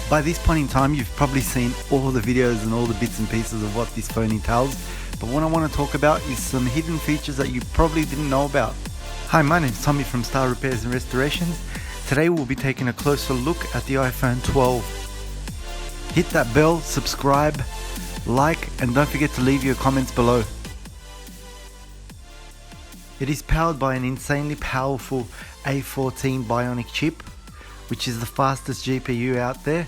By this point in time, you've probably seen all the videos and all the bits and pieces of what this phone entails, but what I want to talk about is some hidden features that you probably didn't know about. Hi, my name is Tommy from Star Repairs and Restorations. Today we'll be taking a closer look at the iPhone 12. Hit that bell, subscribe, like, and don't forget to leave your comments below. It is powered by an insanely powerful A14 Bionic chip, which is the fastest GPU out there.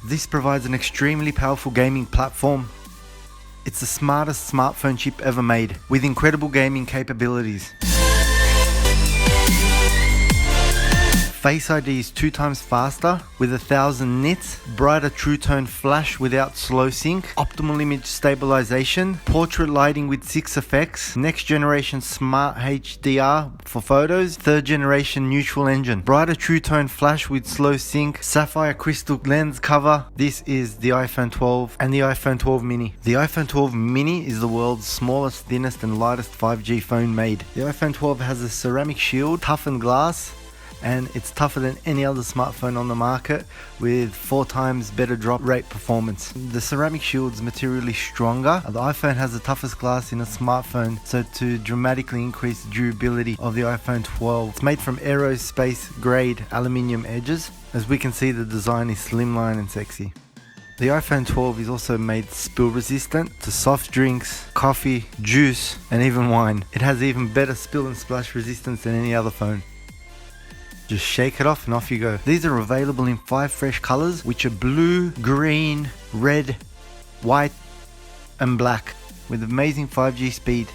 This provides an extremely powerful gaming platform. It's the smartest smartphone chip ever made, with incredible gaming capabilities. Face ID is 2 times faster with 1000 nits, brighter true tone flash without slow sync, optimal image stabilization, portrait lighting with 6 effects, next generation smart HDR for photos, 3rd generation neutral engine, brighter true tone flash with slow sync, sapphire crystal lens cover. This is the iPhone 12 and the iPhone 12 mini. The iPhone 12 mini is the world's smallest, thinnest and lightest 5G phone made. The iPhone 12 has a ceramic shield, toughened glass, and it's tougher than any other smartphone on the market with 4 times better drop rate performance. The ceramic shield's materially stronger. The iPhone has the toughest glass in a smartphone, so to dramatically increase the durability of the iPhone 12. It's made from aerospace grade aluminium edges. As we can see, the design is slimline and sexy. The iPhone 12 is also made spill resistant to soft drinks, coffee, juice and even wine. It has even better spill and splash resistance than any other phone. Just shake it off and off you go. These are available in 5 fresh colors, which are blue, green, red, white and black, with amazing 5G speed.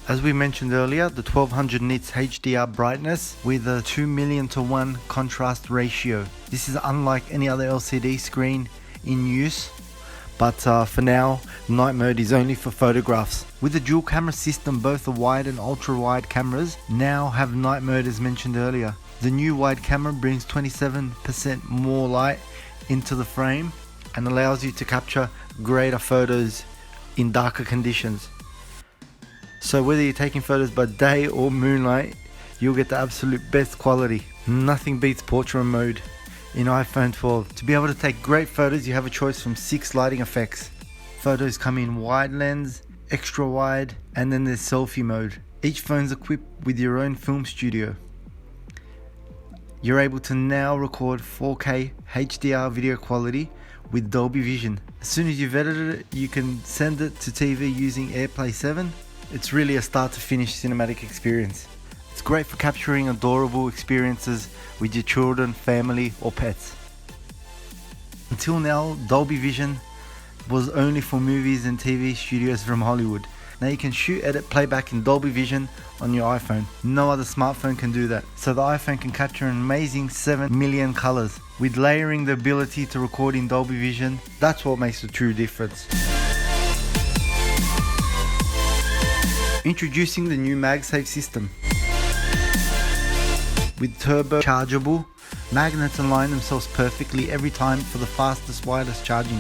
As we mentioned earlier, the 1200 nits HDR brightness with a 2 million to 1 contrast ratio. This is unlike any other LCD screen in use. But for now, night mode is only for photographs. With the dual camera system, both the wide and ultra wide cameras now have night mode as mentioned earlier. The new wide camera brings 27% more light into the frame and allows you to capture greater photos in darker conditions. So whether you're taking photos by day or moonlight, you'll get the absolute best quality. Nothing beats portrait mode in iPhone 12. To be able to take great photos, you have a choice from 6 lighting effects. Photos come in wide lens, extra wide, and then there's selfie mode. Each phone's equipped with your own film studio. You're able to now record 4K HDR video quality with Dolby Vision. As soon as you've edited it, you can send it to TV using AirPlay 7. It's really a start to finish cinematic experience. It's great for capturing adorable experiences with your children, family or pets. Until now, Dolby Vision was only for movies and TV studios from Hollywood. Now you can shoot, edit, playback in Dolby Vision on your iPhone. No other smartphone can do that. So the iPhone can capture an amazing 7 million colors. With layering the ability to record in Dolby Vision, that's what makes the true difference. Introducing the new MagSafe system. With turbo chargeable, magnets align themselves perfectly every time for the fastest wireless charging.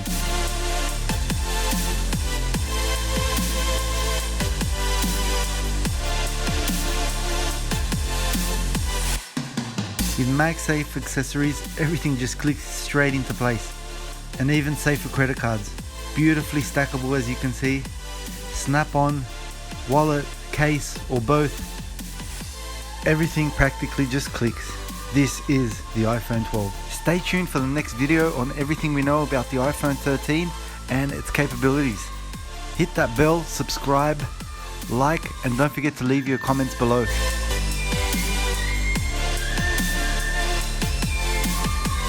With MagSafe accessories, everything just clicks straight into place, and even safer credit cards. Beautifully stackable as you can see, snap on, wallet, case or both. Everything practically just clicks. This is the iPhone 12. Stay tuned for the next video on everything we know about the iPhone 13 and its capabilities. Hit that bell, subscribe, like, and don't forget to leave your comments below.